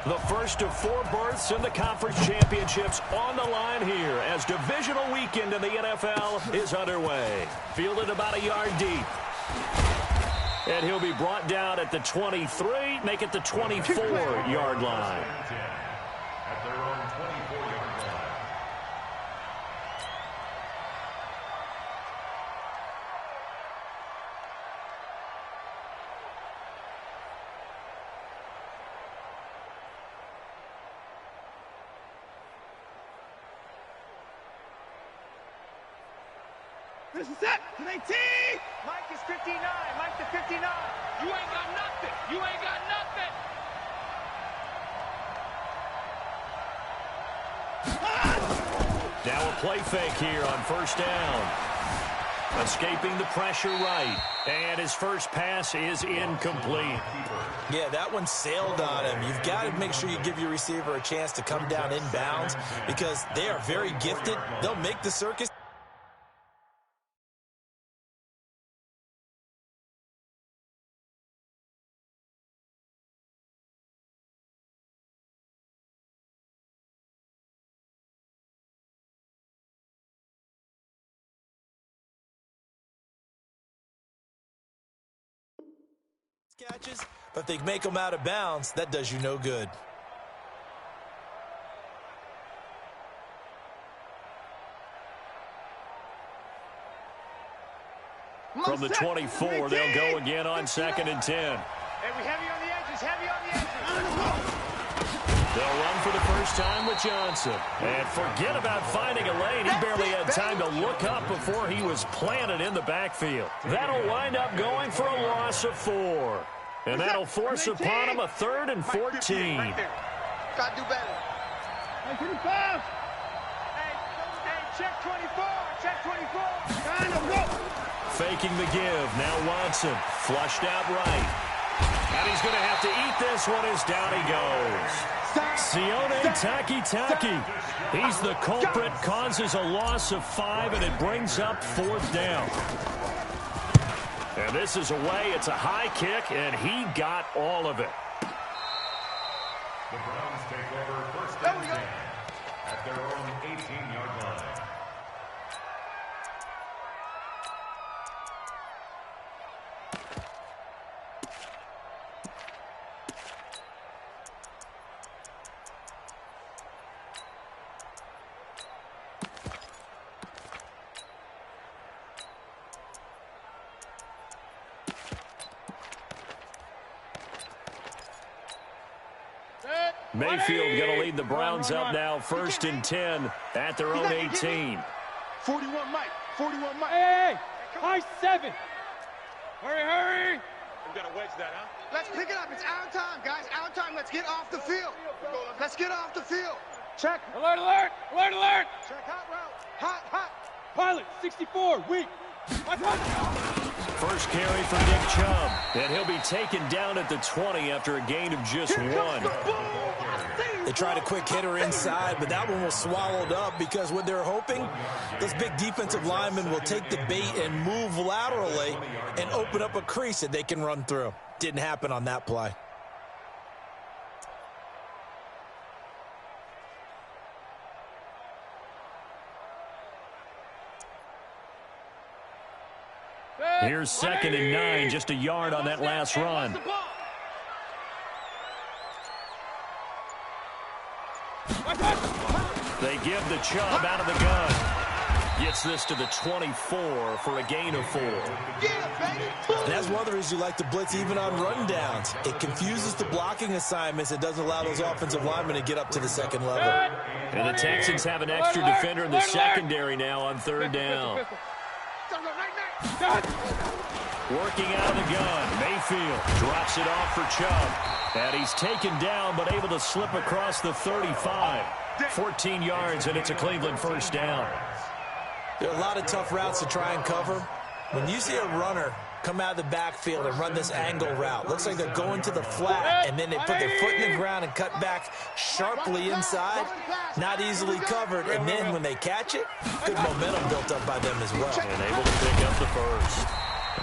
The first of 4 berths in the conference championships on the line here as divisional weekend in the NFL is underway. Fielded about a yard deep. And he'll be brought down at the 23, make it the 24-yard line. At their own 24-yard line. This is it. 19. Mike is 59. Mike to 59. You ain't got nothing. You ain't got nothing. Now a play fake here on first down. Escaping the pressure right. And his first pass is incomplete. Yeah, that one sailed on him. You've got to make sure you give your receiver a chance to come down inbounds because they are very gifted. They'll make the circus. Catches, but if they make them out of bounds, that does you no good. From the 24, they'll go again on 2nd and 10. Hey, we heavy on the edges, heavy on the edges. They'll run for the first time with Johnson. And forget about finding a lane. He barely had time to look up before he was planted in the backfield. That'll wind up going for a loss of 4. And that'll force upon him a 3rd and 14. Right there. Gotta do better. Hey, check 24. Check 24. Faking the give. Now Watson. Flushed out right. And he's going to have to eat this one as down he goes. Sione Taki. He's the culprit, causes a loss of 5, and it brings up 4th down. And this is away. It's a high kick, and he got all of it. The Browns take over first and 10 at their own 18-yard line. Mayfield going to lead the Browns up now, 1st and 10 at their own 18. 41 Mike. 41 Mike. Hey, high 7. Hurry. We got to wedge that, huh? Let's pick it up. It's our time, guys. Our time. Let's get off the field. Let's get off the field. Check. Alert. Check hot route. Hot. Pilot, 64, weak. First carry for Nick Chubb, and he'll be taken down at the 20 after a gain of just 1. They tried a quick hitter inside, but that one was swallowed up because what they're hoping, those big defensive linemen will take the bait and move laterally and open up a crease that they can run through. Didn't happen on that play. Here's 2nd and 9, just a yard on that last run. They give the Chubb out of the gun. Gets this to the 24 for a gain of 4. And that's one of the reasons you like to blitz even on rundowns. It confuses the blocking assignments. It doesn't allow those offensive linemen to get up to the second level. And the Texans have an extra defender in the secondary now on 3rd down. Working out of the gun. Mayfield drops it off for Chubb. And he's taken down but able to slip across the 35. 14 yards, and it's a Cleveland first down. There are a lot of tough routes to try and cover. When you see a runner come out of the backfield and run this angle route, looks like they're going to the flat, and then they put their foot in the ground and cut back sharply inside, not easily covered, and then when they catch it, good momentum built up by them as well. And able to pick up the first.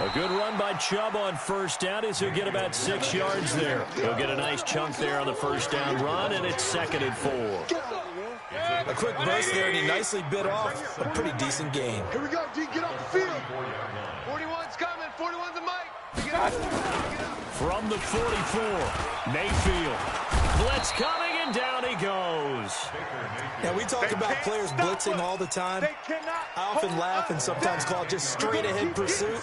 A good run by Chubb on first down as he'll get about 6 yards there. He'll get a nice chunk there on the first down run, and it's 2nd and 4. A quick burst there, and he nicely bit off a pretty decent gain. Here we go, D. Get off the field. 41's coming. 41's the mic. Get up. From the 44, Mayfield. Blitz coming, and down he goes. Now, we talk about players blitzing all the time. I often laugh and sometimes call it just straight-ahead pursuit.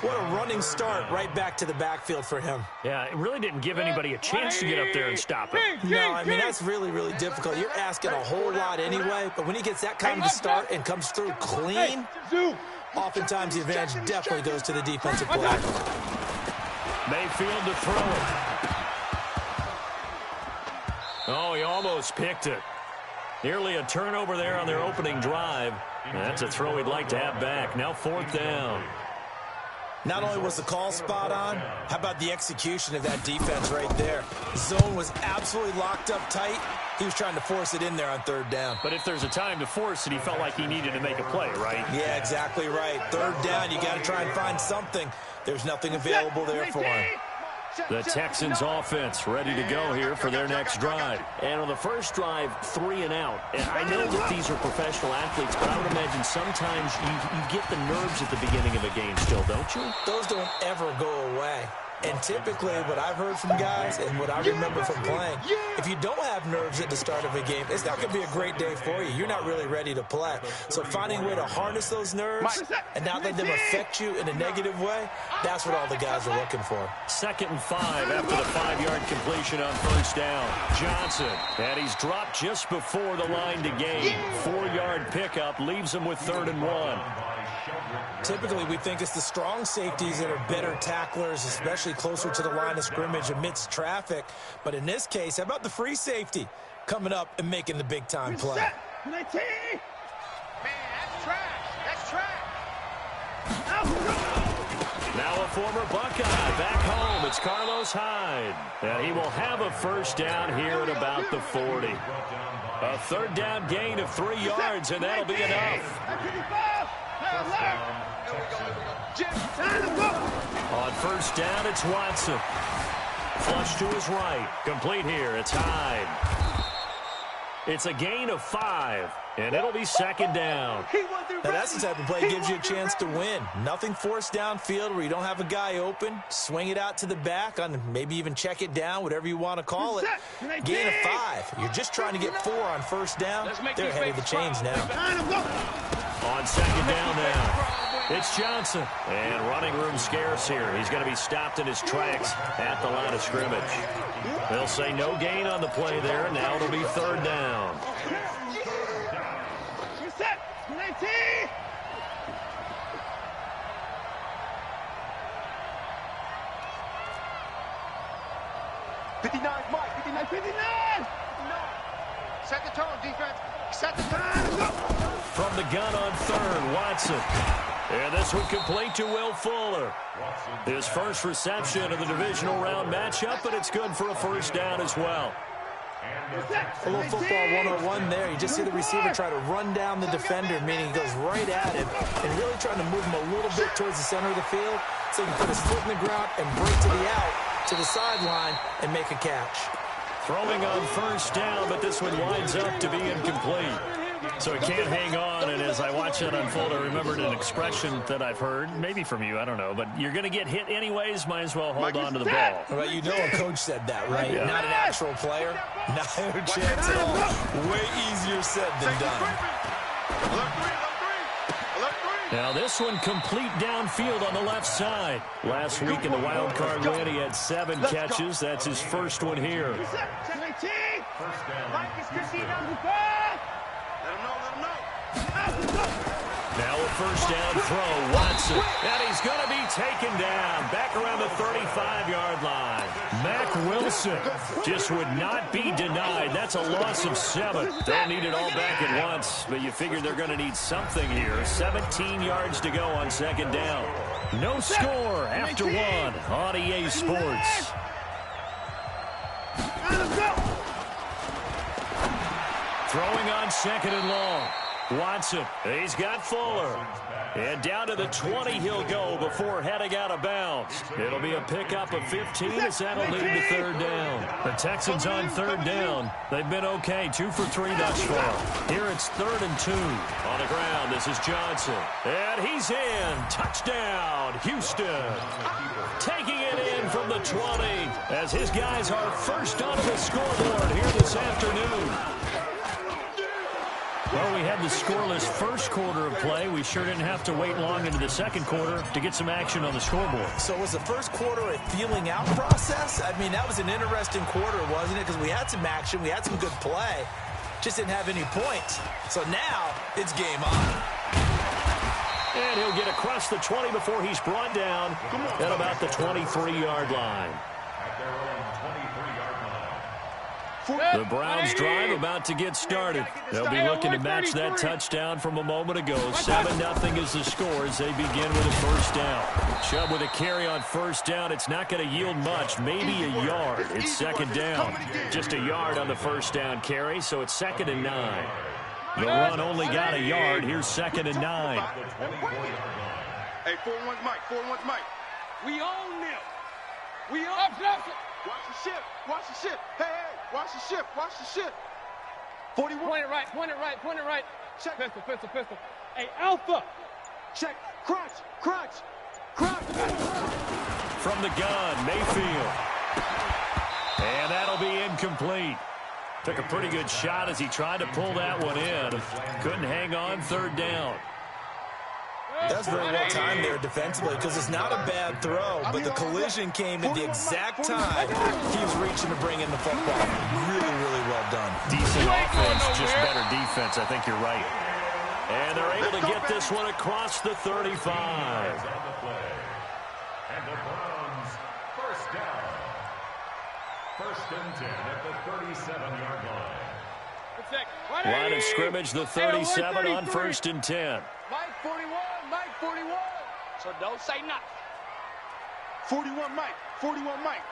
What a running start right back to the backfield for him. Yeah, it really didn't give anybody a chance to get up there and stop him. No, I mean, that's really, really difficult. You're asking a whole lot anyway, but when he gets that kind of start and comes through clean, oftentimes the advantage definitely goes to the defensive player. Mayfield to throw it. Oh, he almost picked it. Nearly a turnover there on their opening drive. That's a throw he'd like to have back. Now 4th down. Not only was the call spot on, how about the execution of that defense right there? Zone was absolutely locked up tight. He was trying to force it in there on 3rd down. But if there's a time to force it, he felt like he needed to make a play, right? Yeah, exactly right. 3rd down, you got to try and find something. There's nothing available there for him. The Texans offense ready to go here for their next drive. And on the first drive, 3 and out. And I know that these are professional athletes, but I would imagine sometimes you get the nerves at the beginning of a game still, don't you? Those don't ever go away. And typically, what I've heard from guys and what I remember from playing, if you don't have nerves at the start of a game, it's not going to be a great day for you. You're not really ready to play. So finding a way to harness those nerves and not let them affect you in a negative way, that's what all the guys are looking for. 2nd and 5 after the 5-yard completion on first down. Johnson, and he's dropped just before the line to gain. 4-yard pickup leaves him with 3rd and 1. Typically, we think it's the strong safeties that are better tacklers, especially closer to the line of scrimmage amidst traffic. But in this case, how about the free safety coming up and making the big-time play? Man, that's trash. That's trash. Now a former Buckeye back home. It's Carlos Hyde. And he will have a first down here at about the 40. A 3rd down gain of 3 yards, and that'll be enough. On first down, it's Watson. Flush to his right. Complete here. It's Hyde. It's a gain of 5, and it'll be 2nd down. Now, that's the type of play that gives you a chance to win. Nothing forced downfield where you don't have a guy open. Swing it out to the back, on maybe even check it down, whatever you want to call it. Gain of 5. You're just trying to get 4 on first down. They're ahead of the chains now. On 2nd down now. It's Johnson. And running room scarce here. He's going to be stopped in his tracks at the line of scrimmage. They'll say no gain on the play there. Now it'll be 3rd down. Reset. 19. Set the tone, defense. Set the tone. From the gun on 3rd, Watson. And this one complete to Will Fuller. His first reception of the divisional round matchup, but it's good for a first down as well. A little football 101 there. You just see the receiver try to run down the defender, meaning he goes right at him and really trying to move him a little bit towards the center of the field so he can put his foot in the ground and break to the out, to the sideline, and make a catch. Throwing on first down, but this one winds up to be incomplete. So he can't hang on, and as I watch that unfold, I remembered an expression that I've heard, maybe from you, I don't know, but you're going to get hit anyways, might as well hold on to the ball. Well, you know a coach said that, right? Yeah. Not an actual player. Not a chance at all. Way easier said than done. Now this one complete downfield on the left side. Last week in the wild card win, he had 7 catches. That's his first one here. Now a first down throw, Watson. And he's going to be taken down back around the 35-yard line. Mack Wilson just would not be denied. That's a loss of 7. Don't need it all back at once, but you figure they're going to need something here. 17 yards to go on 2nd down. No score after 1 on EA Sports. Throwing on 2nd and long. Watson, he's got Fuller. And down to the 20 he'll go before heading out of bounds. It'll be a pickup of 15 as that'll lead to third down. The Texans on third down. They've been okay, 2 for 3 thus far. Here it's 3rd and 2. On the ground, this is Johnson. And he's in. Touchdown, Houston. Taking it in from the 20 as his guys are first onto the scoreboard here this afternoon. Well, we had the scoreless first quarter of play. We sure didn't have to wait long into the second quarter to get some action on the scoreboard. So was the first quarter a feeling out process? I mean, that was an interesting quarter, wasn't it? Because we had some action, we had some good play, just didn't have any points. So now it's game on. And he'll get across the 20 before he's brought down at about the 23-yard line. The Browns drive about to get started. They'll be looking to match that touchdown from a moment ago. 7-0 is the score as they begin with a first down. Chubb with a carry on first down. It's not going to yield much, maybe a yard. It's second down. Just a yard on the first down carry, so it's 2nd and 9. The run only got a yard. Here's 2nd and 9. Hey, 4-1's Mike. 4-1's Mike. We own them. We own Watch the ship. Watch the ship. Hey, hey. Watch the ship. Watch the ship. 41. Point it right, point it right, point it right. Check. Pistol, pistol, pistol. Hey, Alpha. Check. Crunch. Crunch. Crunch. From the gun, Mayfield. And that'll be incomplete. Took a pretty good shot as he tried to pull that one in. Couldn't hang on, third down. That's very well timed there defensively because it's not a bad throw, but the collision came at the exact time he was reaching to bring in the football. Really, really well done. Decent offense, just better defense. I think you're right. And they're able to get this one across the 35. And the Browns, first down. 1st and 10 at the 37-yard line. Line of scrimmage, the 37 on 1st and 10. Mike 41, Mike 41. So don't say nothing. 41 Mike. 41 Mike.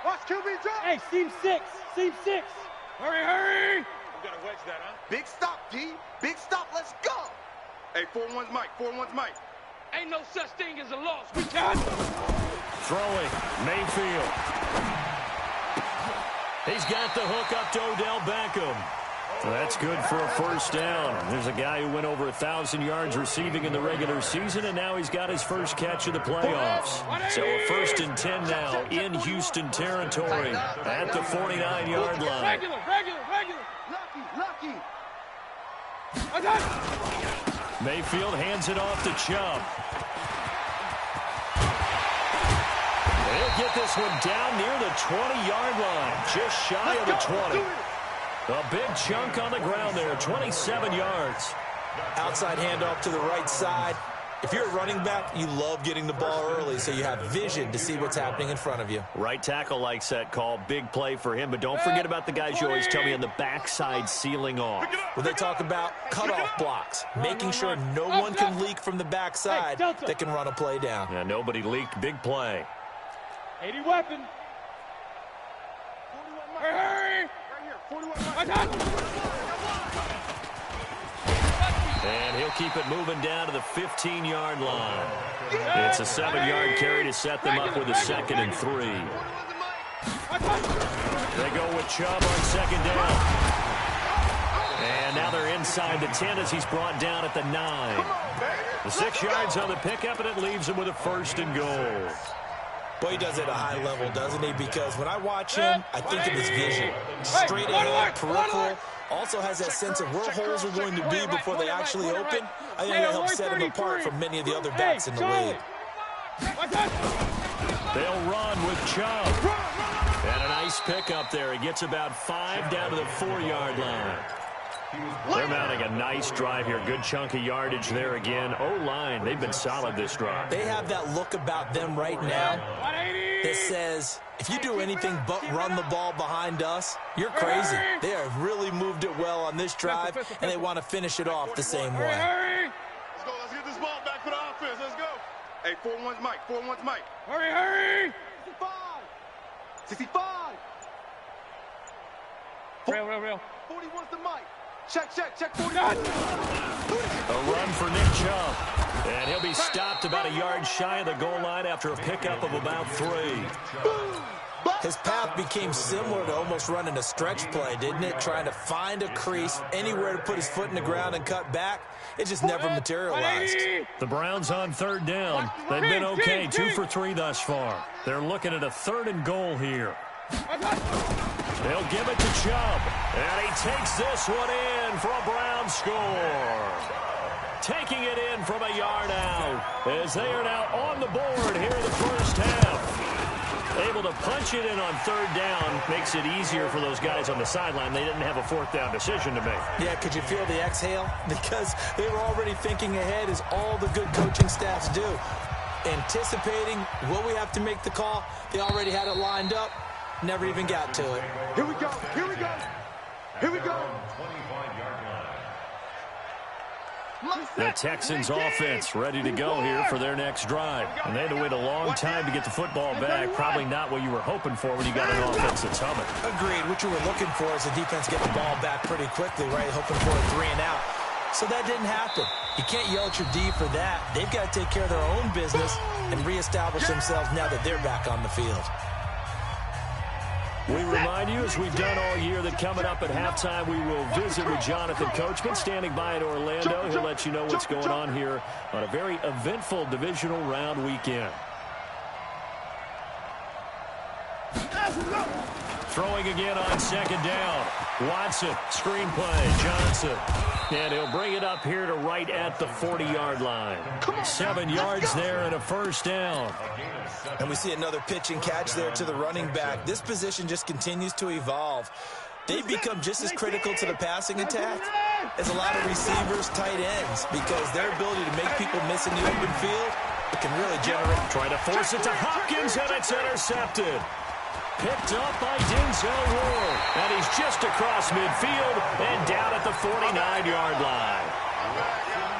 Watch QB drop. Hey, seam 6, seam 6. Hurry, hurry. You gotta wedge that, huh? Big stop, D. Big stop. Let's go. Hey, 4-1's Mike. 4-1's Mike. Ain't no such thing as a loss. We got it. Throwing, Mayfield. He's got the hook up to Odell Beckham. That's good for a first down. There's a guy who went over 1,000 yards receiving in the regular season, and now he's got his first catch of the playoffs. So a 1st and 10 now in Houston territory at the 49-yard line. Regular. Lucky. Mayfield hands it off to Chubb. He'll get this one down near the 20-yard line, just shy of the 20. A big chunk on the ground there, 27 yards. Outside handoff to the right side. If you're a running back, you love getting the ball early so you have vision to see what's happening in front of you. Right tackle likes that call. Big play for him, but don't forget about the guys you always tell me on the backside sealing off. When they talk about cutoff blocks, making sure no one can leak from the backside that can run a play down. Yeah, nobody leaked. Big play. 80 weapon. Hurry. And he'll keep it moving down to the 15-yard line. It's a 7-yard carry to set them up with a 2nd and 3. They go with Chubb on 2nd down. And now they're inside the 10 as he's brought down at the 9. The 6 yards on the pickup, and it leaves him with a 1st and goal. Boy, he does it at a high level, doesn't he? Because when I watch him, I think of his vision. Straight ahead, peripheral. Also has that sense of where holes are going to be before they actually open. I think that helps set him apart from many of the other backs in the league. They'll run with Chubb. And a nice pickup there. He gets about 5 down to the 4-yard line. They're mounting a nice drive here. Good chunk of yardage there again. O-line, they've been solid this drive. They have that look about them right now that says, if you do anything but run the ball behind us, you're crazy. They have really moved it well on this drive, and they want to finish it off the same way. Let's go. Let's get this ball back for the offense. Let's go. Hey, 4-1's Mike. 4-1's Mike. Hurry. 65. Real. 41's the Mike. Check. 40. A run for Nick Chubb. And he'll be stopped about a yard shy of the goal line after a pickup of about 3. His path became similar to almost running a stretch play, didn't it? Trying to find a crease, anywhere to put his foot in the ground and cut back. It just never materialized. The Browns on 3rd down. They've been okay, 2 for 3 thus far. They're looking at a 3rd and goal here. They'll give it to Chubb. And he takes this one in for a Browns score. Taking it in from a yard out as they are now on the board here in the first half. Able to punch it in on 3rd down makes it easier for those guys on the sideline. They didn't have a 4th down decision to make. Yeah, could you feel the exhale? Because they were already thinking ahead, as all the good coaching staffs do. Anticipating, will we have to make the call? They already had it lined up. Never even got to it. Here we go. Here we go. Here we go. The Texans offense ready to go here for their next drive. And they had to wait a long time to get the football back. Probably not what you were hoping for when you got an offense that's humming. Agreed. What you were looking for is the defense getting the ball back pretty quickly, right? Hoping for a 3 and out. So that didn't happen. You can't yell at your D for that. They've got to take care of their own business and reestablish themselves now that they're back on the field. We remind you, as we've done all year, that coming up at halftime, we will visit with Jonathan Coachman, standing by in Orlando. He'll let you know what's going on here on a very eventful divisional round weekend. Throwing again on 2nd down. Watson, screenplay, Johnson. And he'll bring it up here to right at the 40-yard line. 7 yards there and a 1st down. And we see another pitch and catch there to the running back. This position just continues to evolve. They've become just as critical to the passing attack as a lot of receivers, tight ends, because their ability to make people miss in the open field, it can really generate. Trying to force it to Hopkins, and it's intercepted. Picked up by Denzel Ward. And he's just across midfield and down at the 49-yard line.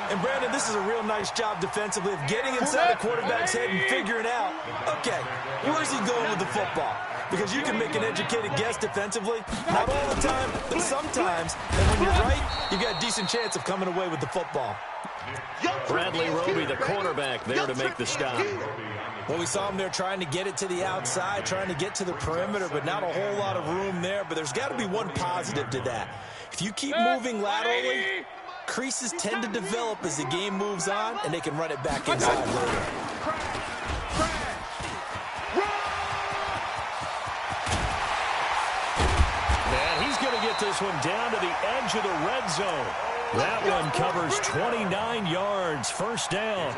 And, Brandon, this is a real nice job defensively of getting inside the quarterback's head and figuring out, okay, where's he going with the football? Because you can make an educated guess defensively, not all the time, but sometimes. And when you're right, you've got a decent chance of coming away with the football. Bradley Roby, the quarterback, there to make the stop. Well, we saw him there trying to get it to the outside, trying to get to the perimeter, but not a whole lot of room there. But there's got to be one positive to that. If you keep moving laterally, creases tend to develop as the game moves on, and they can run it back inside later. And he's going to get this one down to the edge of the red zone. That one covers 29 yards, 1st down.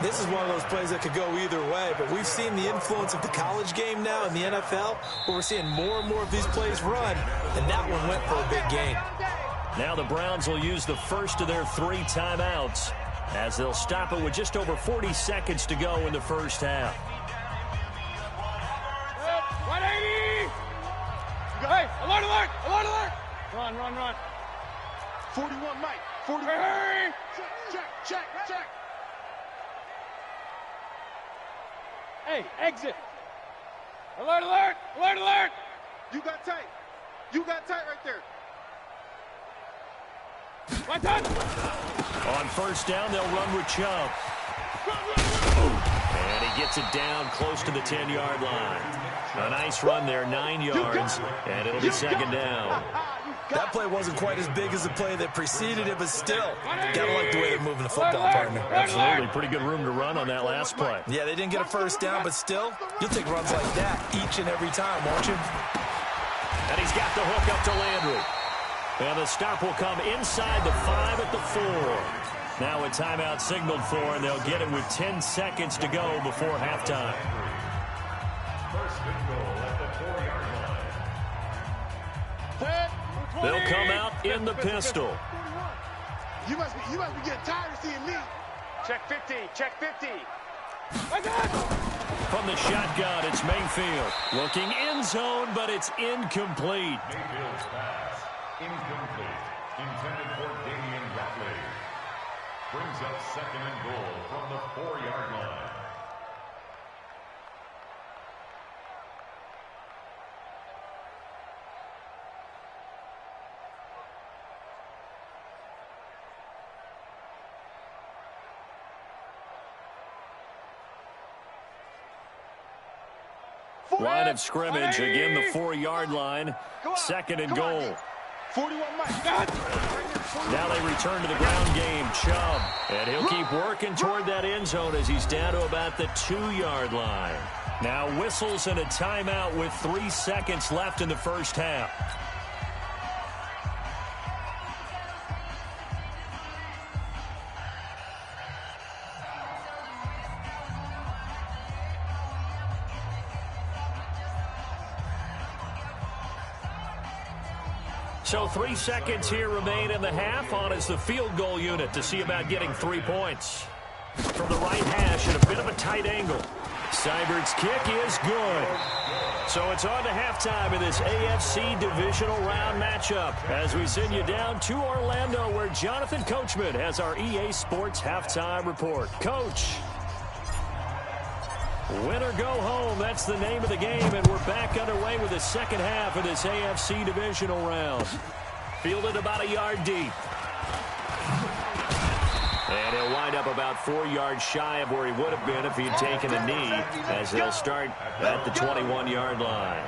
This is one of those plays that could go either way, but we've seen the influence of the college game now in the NFL, where we're seeing more and more of these plays run, and that one went for a big gain. Now the Browns will use the first of their 3 timeouts as they'll stop it with just over 40 seconds to go in the first half. 180! Hey, alert, alert, alert, alert! Run, run, run. 41, Mike. 41. Hurry! Check. Hey, exit! Alert, alert, alert, alert! You got tight. You got tight right there. My touch! On 1st down, they'll run with Chubb. And he gets it down close to the 10-yard line. A nice run there, 9 yards, and it'll be 2nd down. That play wasn't quite as big as the play that preceded it, but still, gotta like the way they're moving the football, partner. Absolutely, pretty good room to run on that last play. Yeah, they didn't get a 1st down, but still, you'll take runs like that each and every time, won't you? And he's got the hook up to Landry. And the stop will come inside the 5 at the 4. Now a timeout signaled for, and they'll get it with 10 seconds to go before halftime. 1st and goal at the 4-yard line. They'll come out in the pistol. You must be getting tired of seeing me. Check 50, check 50. From the shotgun, it's Mayfield. Looking end zone, but it's incomplete. Mayfield's pass, incomplete. Intended for Damian Ratley. Brings up 2nd and goal from the 4-yard line. Line of scrimmage, again the 4-yard line. Second and goal. 41 Mike. Now they return to the ground game. Chubb. And he'll keep working toward that end zone as he's down to about the 2-yard line. Now whistles and a timeout with 3 seconds left in the first half. So 3 seconds here remain in the half. On is the field goal unit to see about getting 3 points. From the right hash at a bit of a tight angle. Seibert's kick is good. So it's on to halftime in this AFC divisional round matchup as we send you down to Orlando where Jonathan Coachman has our EA Sports halftime report. Coach. Win or go home, that's the name of the game, and we're back underway with the second half of this AFC divisional round. Fielded about a yard deep. And he'll wind up about 4 yards shy of where he would have been if he'd taken a knee, as they'll start at the 21-yard line.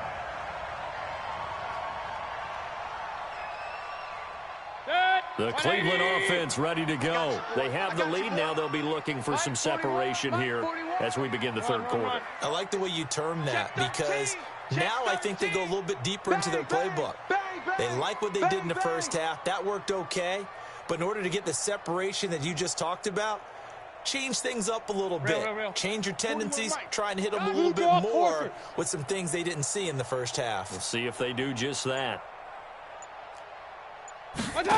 The Cleveland offense ready to go. They have the lead. Now they'll be looking for some separation here as we begin the third quarter. I like the way you term that because now I think they go a little bit deeper into their playbook. They like what they did in the first half. That worked okay. But in order to get the separation that you just talked about, change things up a little bit. Change your tendencies. Try and hit them a little bit more with some things they didn't see in the first half. We'll see if they do just that. And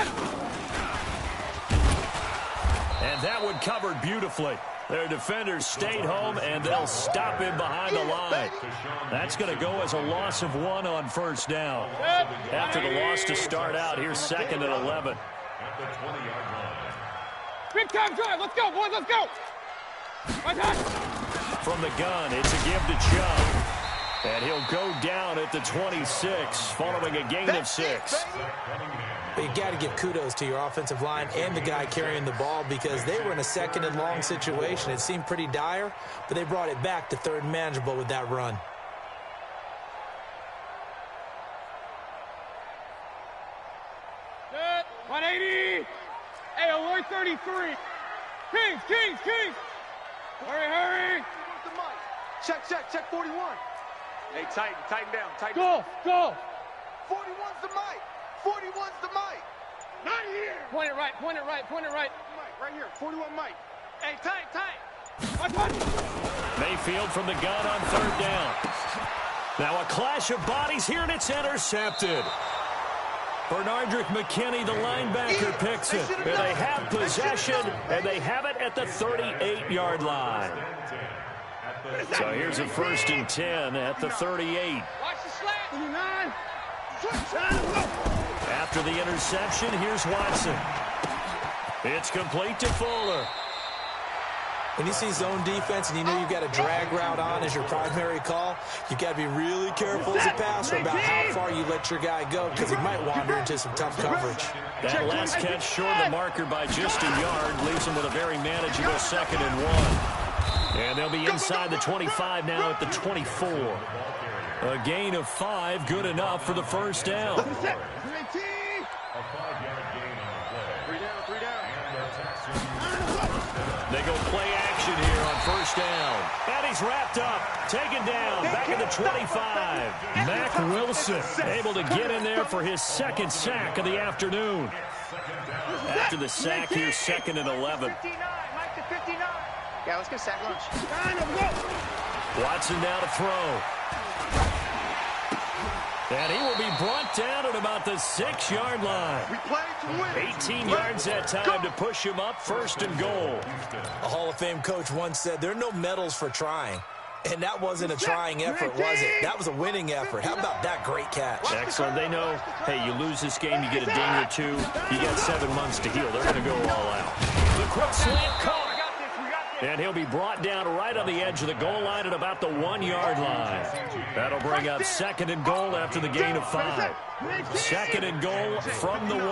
that one covered beautifully. Their defenders stayed home, and they'll stop him behind the line. That's going to go as a loss of 1 on first down. After the loss to start out, here's 2nd and 11. At the 20-yard line. Big time drive. Let's go, boys. Let's go. From the gun, it's a give to Chubb. And he'll go down at the 26, following a gain of 6. But you got to give kudos to your offensive line and the guy carrying the ball because they were in a 2nd and long situation. It seemed pretty dire, but they brought it back to 3rd and manageable with that run. Good. 180. Hey, alert 33. Kings. Hurry. Check 41. Hey, tighten down. Go. 41's the mic. 41's the mic. Not here. Point it right. Mike, right here. 41 Mike. Hey, tight. Mayfield from the gun on 3rd down. Now a clash of bodies here, and it's intercepted. Bernardrick McKinney, the linebacker, picks it. And they have possession, and they have it at the 38-yard line. So here's a 1st and 10 at the 38. Watch the slant. 39. After the interception, here's Watson. It's complete to Fuller. When you see zone defense and you know you've got a drag route on as your primary call, you've got to be really careful as a passer about how far you let your guy go because he might wander into some tough coverage. That last catch short of the marker by just a yard leaves him with a very manageable 2nd and 1. And they'll be inside the 25 now at the 24. A gain of 5, good enough for the first down. A 5-yard gain on the play. 3 down. They go play action here on first down. And he's wrapped up, taken down, back at the 25. Mack Wilson able to get in there for his 2nd sack of the afternoon. After the sack, here's 2nd and 11. 59. Mike to 59. Yeah, let's get sack lunch. Watson now to throw. And he will be brought down at about the 6-yard line. We played to win. 18 yards that time to push him up, 1st and goal. A Hall of Fame coach once said, there are no medals for trying. And that wasn't a trying effort, was it? That was a winning effort. How about that great catch? Excellent. They know, hey, you lose this game, you get a ding or 2. You got 7 months to heal. They're going to go all out. The quick slant caught. And he'll be brought down right on the edge of the goal line at about the 1-yard line. That'll bring up 2nd and goal after the gain of 5. 2nd and goal from the 1.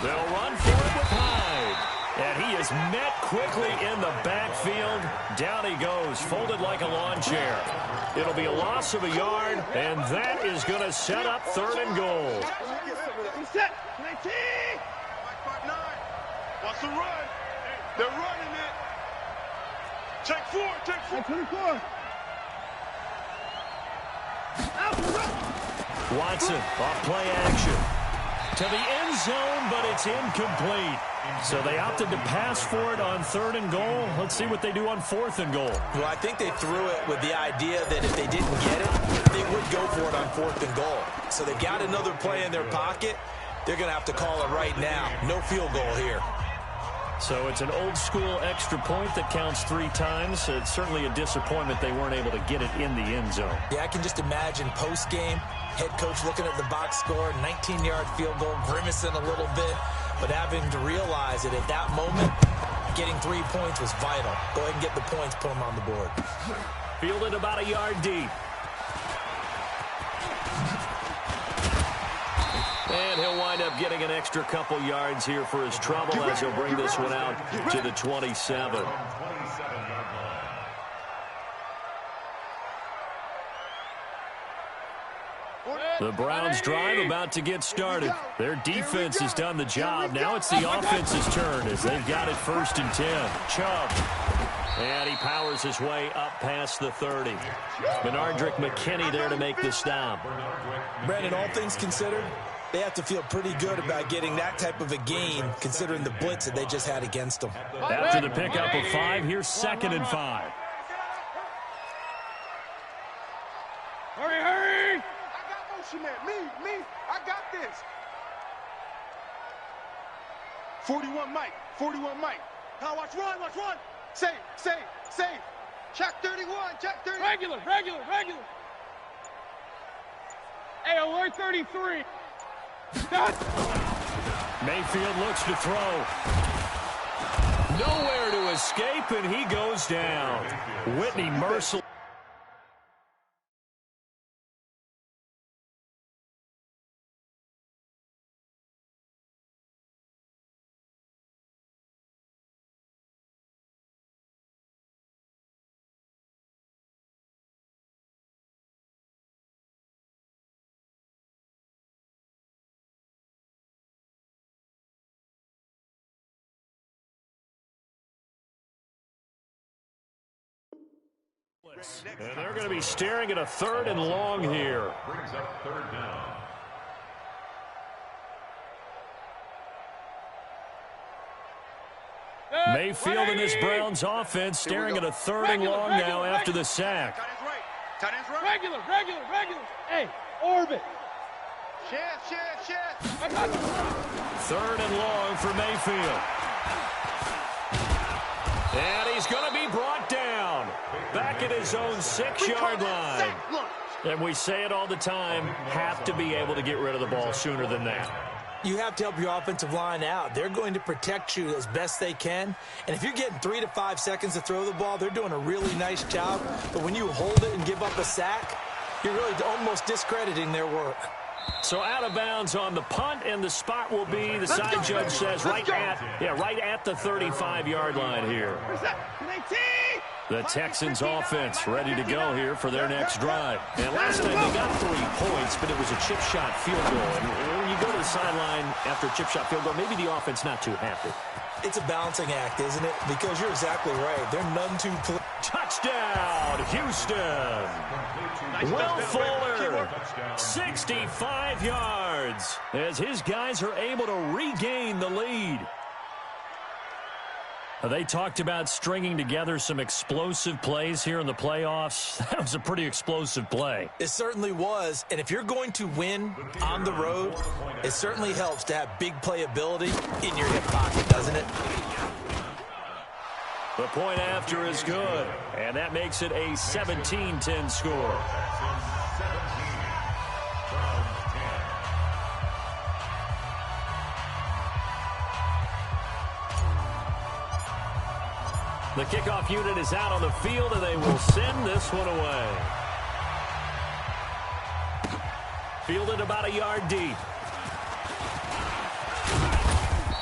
They'll run for it with Hyde. And he is met quickly in the backfield. Down he goes, folded like a lawn chair. It'll be a loss of a yard, and that is going to set up 3rd and goal. Set. 19. Wants to run. They're running it. Check 4. 24. Watson off play action to the end zone, but it's incomplete. So they opted to pass for it on 3rd and goal. Let's see what they do on 4th and goal. Well, I think they threw it with the idea that if they didn't get it, they would go for it on 4th and goal. So they've got another play in their pocket. They're going to have to call it right now. No field goal here. So it's an old-school extra point that counts 3 times. It's certainly a disappointment they weren't able to get it in the end zone. Yeah, I can just imagine post-game, head coach looking at the box score, 19-yard field goal, grimacing a little bit, but having to realize that at that moment, getting 3 points was vital. Go ahead and get the points, put them on the board. Fielded about a yard deep. And he'll wind up getting an extra couple yards here for his trouble as he'll bring this one out to the 27. The Browns drive about to get started. Their defense has done the job. Now it's the offense's turn as they've got it 1st and 10. Chubb. And he powers his way up past the 30. Benardrick McKinney there to make the stop. Brandon, all things considered, they have to feel pretty good about getting that type of a gain considering the blitz that they just had against them. After the pickup of 5, here's 2nd and 5. Hurry! I got motion man. Me. I got this. 41 Mike. Now watch run. Save. Check 31. Regular. Hey, alert 33. Mayfield looks to throw. Nowhere to escape, and he goes down. Whitney Merciless. And they're going to be staring at a 3rd and long here. Brings up 3rd down. Mayfield and this Browns offense staring at a 3rd and long now after the sack. Tight ends right. Regular. Hey, orbit. Share. 3rd and long for Mayfield. And he's going to be brought down back at his own 6-yard line. And we say it all the time, have to be able to get rid of the ball sooner than that. You have to help your offensive line out. They're going to protect you as best they can. And if you're getting 3 to 5 seconds to throw the ball, they're doing a really nice job. But when you hold it and give up a sack, you're really almost discrediting their work. So out of bounds on the punt, and the spot will be, the side judge says, right at the 35-yard line here. The Texans offense ready to go here for their next drive. And last night they got 3 points, but it was a chip shot field goal. And when you go to the sideline after a chip shot field goal, maybe the offense not too happy. It's a balancing act, isn't it? Because you're exactly right. They're none too clear. Touchdown, Houston. Will Fuller, 65 yards, as his guys are able to regain the lead. They talked about stringing together some explosive plays here in the playoffs. That was a pretty explosive play. It certainly was. And if you're going to win on the road, it certainly helps to have big playability in your hip pocket, doesn't it? The point after is good, and that makes it a 17-10 score. The kickoff unit is out on the field, and they will send this one away. Fielded about a yard deep.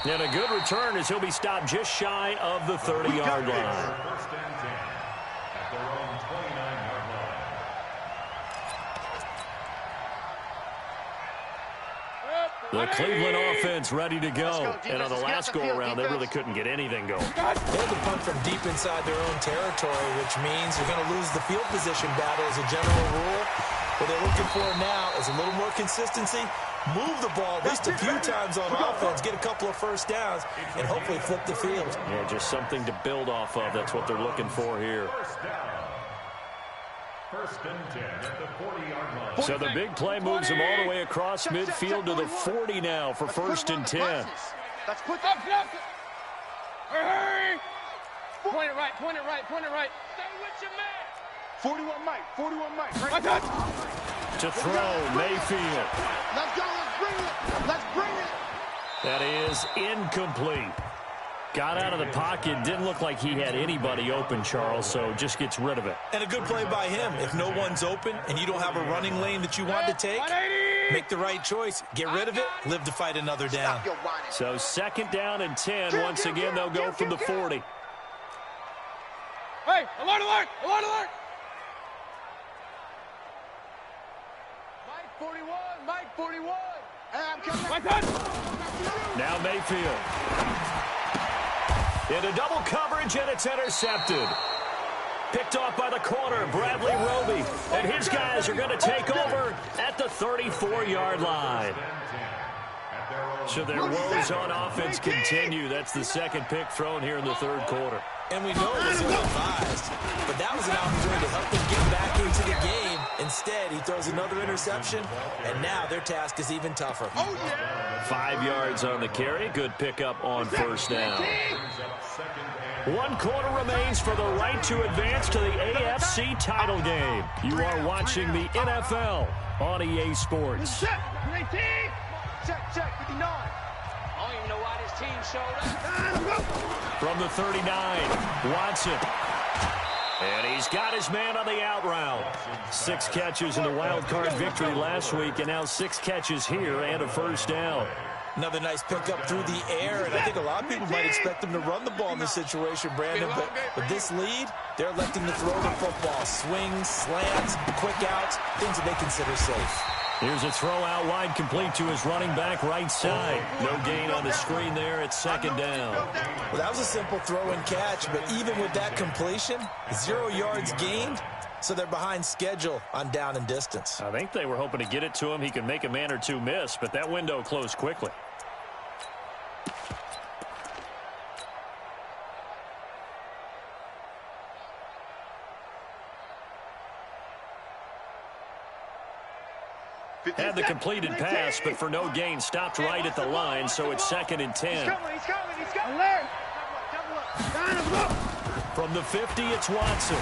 And a good return as he'll be stopped just shy of the 30-yard line. First and 10 at their own 29-yard line. The Cleveland offense ready to go. And on the last go-around, they really couldn't get anything going. They had to punt from deep inside their own territory, which means you're going to lose the field position battle as a general rule. What they're looking for now is a little more consistency, move the ball at least a few times on offense, get a couple of first downs, and hopefully flip the field. Yeah, just something to build off of. That's what they're looking for here. First down. First and 10 at the 40-yard line. So the big play moves them all the way across midfield to the 40 now for first and 10. Let's put up. Hurry! Point it right, point it right, point it right. Stay with your man. 41 Mike, 41 Mike. Right touch. To throw, Mayfield. Let's go, let's bring it. Let's bring it. That is incomplete. Got out of the pocket. Didn't look like he had anybody open, Charles, so just gets rid of it. And a good play by him. If no one's open and you don't have a running lane that you want to take, make the right choice. Get rid of it. Live to fight another down. So second down and 10. Once again, they'll go from the 40. Hey, alert, alert, alert, alert. Mike 41, Mike 41. Hey, I'm coming. Right touch. Now Mayfield. Into double coverage, and it's intercepted. Picked off by the corner, Bradley Roby. And his guys are going to take over at the 34-yard line. So their woes on offense continue. That's the second pick thrown here in the third quarter. And we know it was ill-advised, but that was an opportunity to help them get back into the game. Instead, he throws another interception, and now their task is even tougher. 5 yards on the carry. Good pickup on first down. 1 quarter remains for the right to advance to the AFC title game. You are watching the NFL on EA Sports. Check, 59. I don't even know why this team showed up. From the 39, Watson. And he's got his man on the out route. 6 catches in the wild card victory last week, and now 6 catches here and a first down. Another nice pickup through the air, and I think a lot of people might expect them to run the ball in this situation, Brandon, but with this lead, they're electing to throw the football. Swings, slants, quick outs, things that they consider safe. Here's a throw out wide, complete to his running back right side. No gain on the screen there. It's second down. Well, that was a simple throw and catch, but even with that completion, 0 yards gained, so they're behind schedule on down and distance. I think they were hoping to get it to him. He could make a man or two miss, but that window closed quickly. Had the completed pass, but for no gain, stopped right at the line, so it's second and 10. he's coming. Alert. From the 50, it's Watson.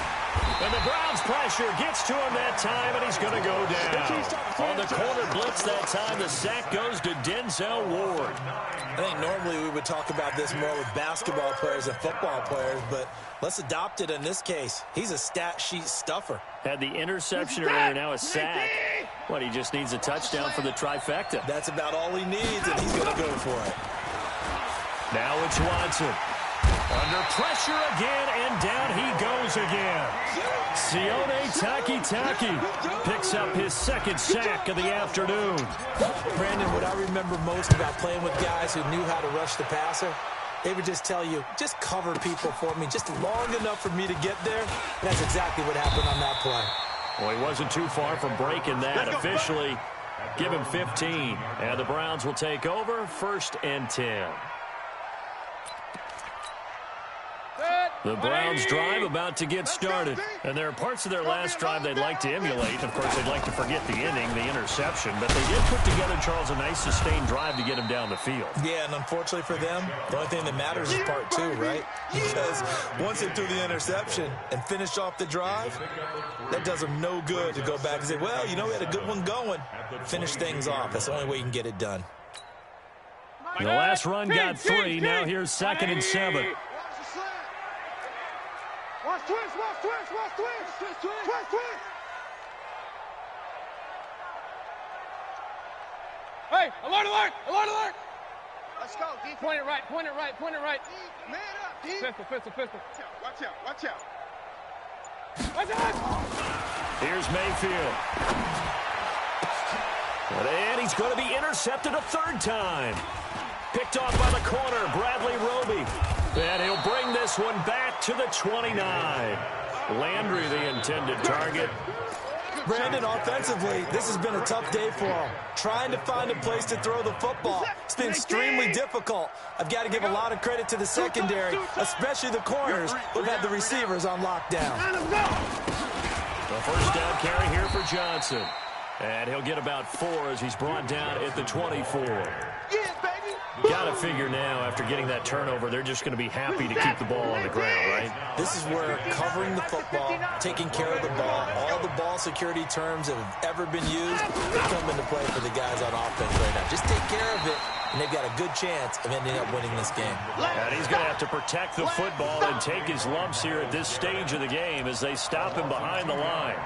And the Browns' pressure gets to him that time, and he's going to go down. On the corner blitz that time, the sack goes to Denzel Ward. I think normally we would talk about this more with basketball players and football players, but let's adopt it in this case. He's a stat sheet stuffer. Had the interception earlier, now a sack. What, he just needs a touchdown for the trifecta. That's about all he needs, and he's going to go for it. Now it's Watson. Under pressure again, and down he goes again. Sione Takitaki picks up his second sack of the afternoon. Brandon, what I remember most about playing with guys who knew how to rush the passer, they would just tell you, just cover people for me, just long enough for me to get there. And that's exactly what happened on that play. Well, he wasn't too far from breaking that. Officially, give him 15. And the Browns will take over, first and 10. The Browns drive about to get started. And there are parts of their last drive they'd like to emulate. Of course, they'd like to forget the inning, the interception. But they did put together, Charles, a nice sustained drive to get him down the field. Yeah, and unfortunately for them, the only thing that matters is part 2, right? Because once they threw the interception and finished off the drive, that does them no good to go back and say, well, you know, we had a good one going. Finish things off. That's the only way you can get it done. The last run got 3. Now here's second and 7. Watch twist. Hey, alert. Let's go, D. Point it right, point it right, point it right. Man up, D. Pistol. Watch out, watch out. Watch out! Here's Mayfield. And he's going to be intercepted a third time. Picked off by the corner, Bradley Roby. And he'll bring this one back to the 29. Landry, the intended target. Brandon, offensively, this has been a tough day for him. Trying to find a place to throw the football. It's been extremely difficult. I've got to give a lot of credit to the secondary, especially the corners who've had the receivers on lockdown. The first down carry here for Johnson. And he'll get about 4 as he's brought down at the 24. Yeah, baby. Got to figure now, after getting that turnover, they're just going to be happy to keep the ball on the ground, right? This is where covering the football, taking care of the ball, all the ball security terms that have ever been used, they come into play for the guys on offense right now. Just take care of it, and they've got a good chance of ending up winning this game. And he's going to have to protect the football and take his lumps here at this stage of the game as they stop him behind the line.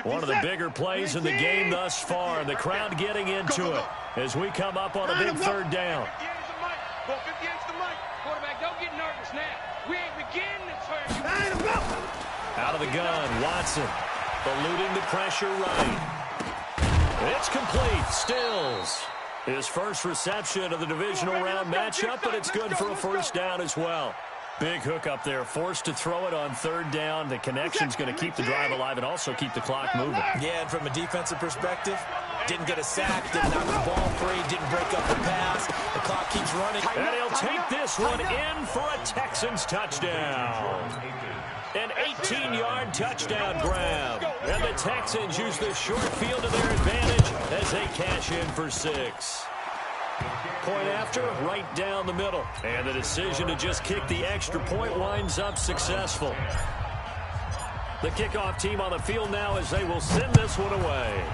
One of the bigger plays in the game thus far. The crowd getting into it as we come up on a big third down. Go 50 inch the mic. Quarterback, don't get nervous now. We ain't beginning to turn you. Out of the gun, Watson eluding the pressure right. It's complete. Stills. His first reception of the divisional round matchup, but it's good for a first down as well. Big hook up there, forced to throw it on third down. The connection's going to keep the drive alive and also keep the clock moving. Yeah, and from a defensive perspective, didn't get a sack, didn't knock the ball free, didn't break up the pass. The clock keeps running. And he'll take this one in for a Texans touchdown. An 18-yard touchdown grab. And the Texans use the short field to their advantage as they cash in for 6. Point after, right down the middle. And the decision to just kick the extra point winds up successful. The kickoff team on the field now as they will send this one away.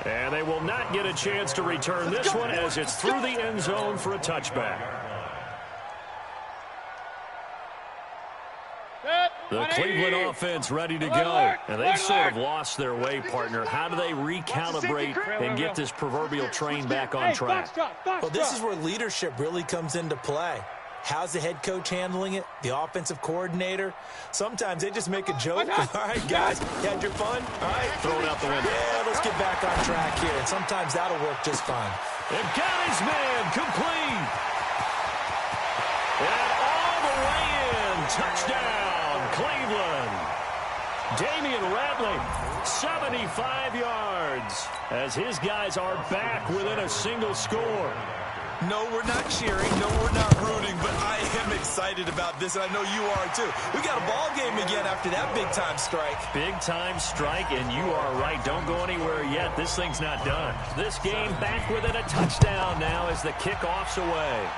And they will not get a chance to return this one as it's through the end zone for a touchback. The Cleveland offense ready to go. And they've sort of lost their way, partner. How do they recalibrate and get this proverbial train back on track? Well, this is where leadership really comes into play. How's the head coach handling it? The offensive coordinator? Sometimes they just make a joke. All right, guys, you had your fun? All right. Throw it out the window. Yeah, let's get back on track here. And sometimes that'll work just fine. And got his man complete. And all the way in. Touchdown, Cleveland. Damian Ratley, 75 yards, as his guys are back within a single score. No, we're not cheering. No, we're not rooting, but I am excited about this, and I know you are too. We got a ball game again after that big-time strike. Big-time strike, and you are right. Don't go anywhere yet. This thing's not done. This game back within a touchdown now as the kickoff's away.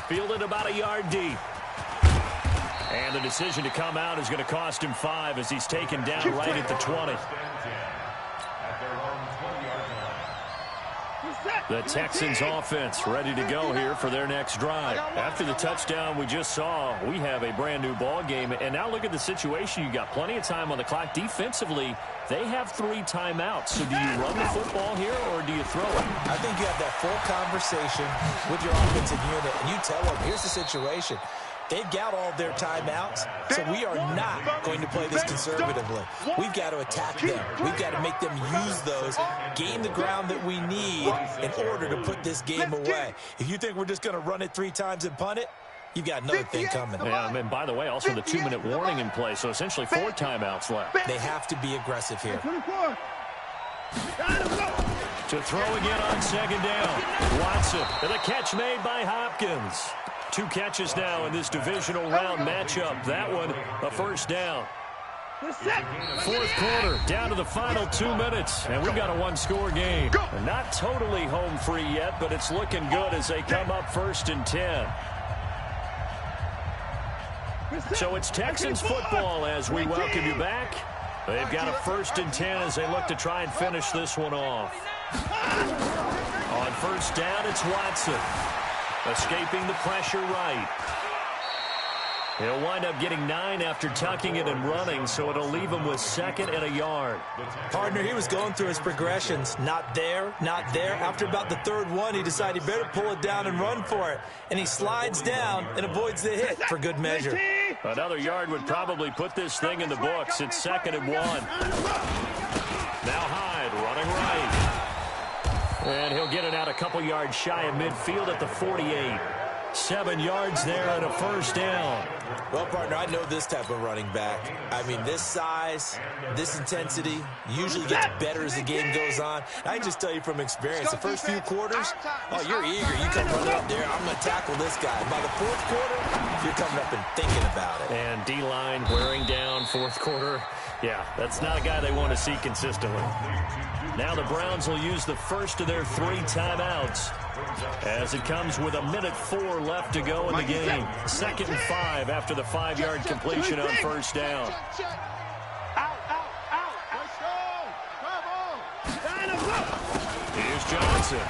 Fielded about a yard deep. And the decision to come out is going to cost him 5 as he's taken down right at the 20. The Texans offense ready to go here for their next drive. After the touchdown we just saw, we have a brand new ball game. And now look at the situation. You got plenty of time on the clock. Defensively, they have 3 timeouts. So do you run the football here or do you throw it? I think you have that full conversation with your offensive unit, and you tell them, here's the situation. They've got all their timeouts, so we are not going to play this conservatively. We've got to attack them. We've got to make them use those, gain the ground that we need in order to put this game away. If you think we're just going to run it 3 times and punt it, you've got another thing coming. Yeah, and by the way, also the 2-minute warning in play, so essentially 4 timeouts left. They have to be aggressive here. To throw again on second down. Watson, and the catch made by Hopkins. 2 catches now in this divisional round matchup. That one, a first down. Fourth quarter, down to the final 2 minutes, and we've got a 1-score game. Not totally home free yet, but it's looking good as they come up 1st and 10. So it's Texans football as we welcome you back. They've got a 1st and 10 as they look to try and finish this one off. On first down, it's Watson. Escaping the pressure right. He'll wind up getting 9 after tucking it and running, so it'll leave him with 2nd and a yard. Partner, he was going through his progressions. Not there, not there. After about the 3rd one, he decided he better pull it down and run for it. And he slides down and avoids the hit for good measure. Another yard would probably put this thing in the books. It's 2nd and 1. Now Hyde running right. And he'll get it out a couple yards shy of midfield at the 48. 7 yards there and a 1st down. Well, partner, I know this type of running back. I mean, this size, this intensity usually gets better as the game goes on. I can just tell you from experience, the first few quarters, oh, you're eager. You come running up there, I'm going to tackle this guy. By the 4th quarter, you're coming up and thinking about it. And D-line wearing down 4th quarter. Yeah, that's not a guy they want to see consistently. Now the Browns will use the first of their 3 timeouts as it comes with 1:04 left to go in the game. 2nd and 5 after the 5-yard completion on 1st down. Here's Johnson.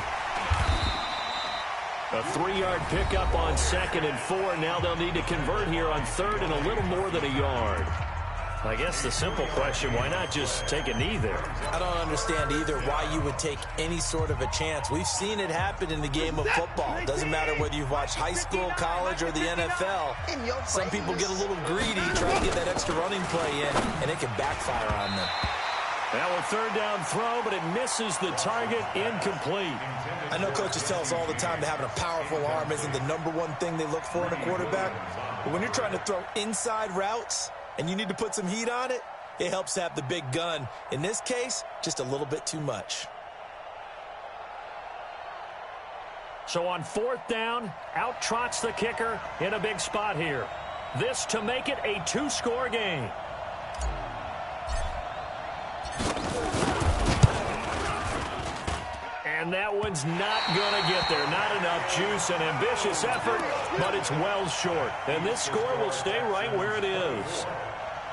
A 3-yard pickup on 2nd and 4. Now they'll need to convert here on 3rd and a little more than a yard. I guess the simple question, why not just take a knee there? I don't understand either why you would take any sort of a chance. We've seen it happen in the game of football. It doesn't matter whether you've watched high school, college, or the NFL. Some people get a little greedy, try to get that extra running play in, and it can backfire on them. Now a 3rd down throw, but it misses the target, incomplete. I know coaches tell us all the time that having a powerful arm isn't the #1 thing they look for in a quarterback. But when you're trying to throw inside routes, and you need to put some heat on it, it helps to have the big gun. In this case, just a little bit too much. So on 4th down, out trots the kicker in a big spot here. This to make it a 2-score game. And that one's not going to get there. Not enough juice, an ambitious effort, but it's well short. And this score will stay right where it is.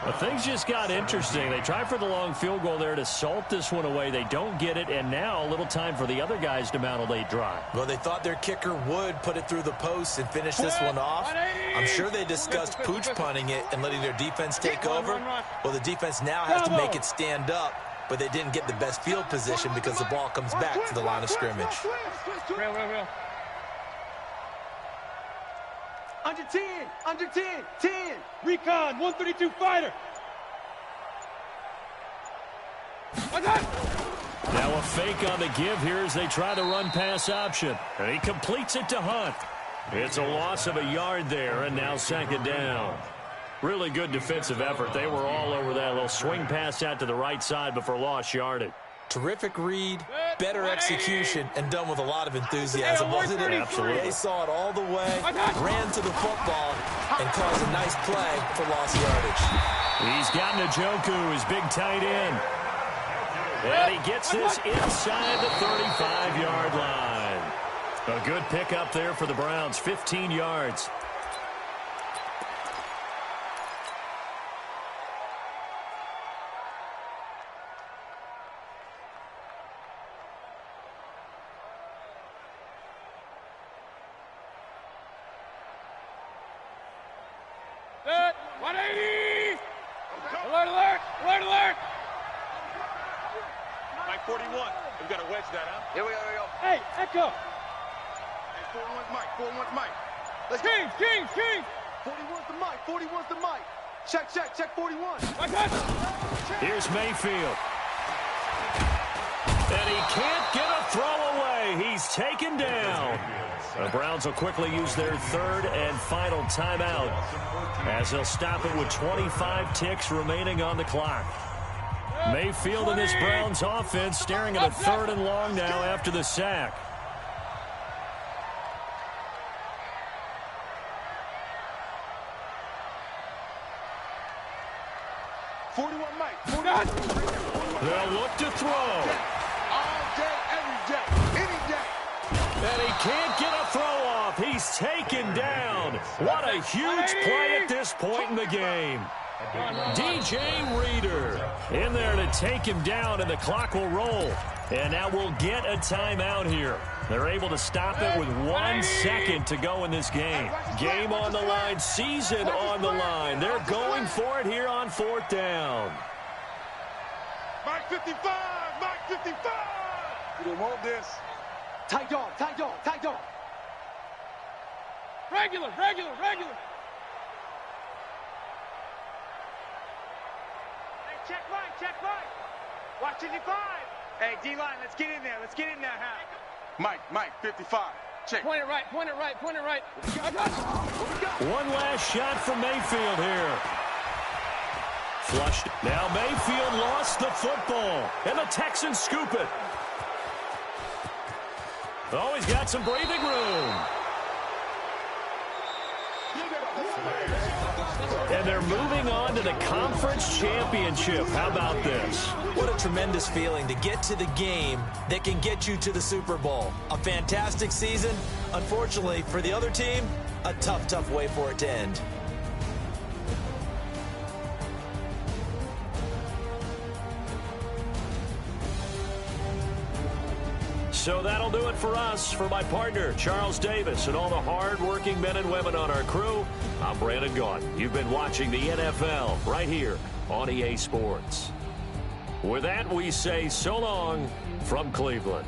Well, things just got interesting. They tried for the long field goal there to salt this one away. They don't get it, and now a little time for the other guys to mount a late drive. Well, they thought their kicker would put it through the post and finish this one off. I'm sure they discussed pooch punting it and letting their defense take over. Well, the defense now has to make it stand up, but they didn't get the best field position because the ball comes back to the line of scrimmage. Real. Under 10, under 10, 10. Recon, 132 fighter. Now a fake on the give here as they try to run pass option. And he completes it to Hunt. It's a loss of a yard there, and now 2nd down. Really good defensive effort. They were all over that little swing pass out to the right side before lost yardage. Terrific read, better execution, and done with a lot of enthusiasm, wasn't it? Absolutely. They saw it all the way, ran to the football, and caused a nice play for lost yardage. He's got Njoku, his big tight end. And he gets this inside the 35-yard line. A good pickup there for the Browns, 15 yards. Set, 180! Alert, alert, alert, alert! Mike 41. We got to wedge that, huh? Here we go. Hey, Echo! Hey, 41's Mike, 41's Mike. Let's go. King! 41's the Mike, 41's the Mike. Check 41. Here's Mayfield. And he can't get a throw away. He's taken down. The Browns will quickly use their 3rd and final timeout as they'll stop it with 25 ticks remaining on the clock. Mayfield and this Browns offense staring at a 3rd and long now after the sack. They'll look to throw. All day, every day, any day. And he can't get a throw off. He's taken down. What a huge play at this point in the game. DJ Reader in there to take him down, and the clock will roll. And now we'll get a timeout here. They're able to stop it with 1 second to go in this game. Game on the line, season on the line. They're going for it here on 4th down. Mike 55, Mike 55. You don't want this. Tight dog, tight dog, tight dog. Regular, regular, regular. Hey, check right, check right. Watch 55. Hey, D-line, let's get in there. Let's get in there, huh? Mike 55. Check. Point it right, point it right, point it right. I got you. One last shot from Mayfield here. Flushed. Now Mayfield lost the football, and the Texans scoop it. Oh, he's got some breathing room. And they're moving on to the conference championship. How about this? What a tremendous feeling to get to the game that can get you to the Super Bowl. A fantastic season. Unfortunately, for the other team, a tough, tough way for it to end. So that'll do it for us. For my partner, Charles Davis, and all the hard-working men and women on our crew, I'm Brandon Gaudin. You've been watching the NFL right here on EA Sports. With that, we say so long from Cleveland.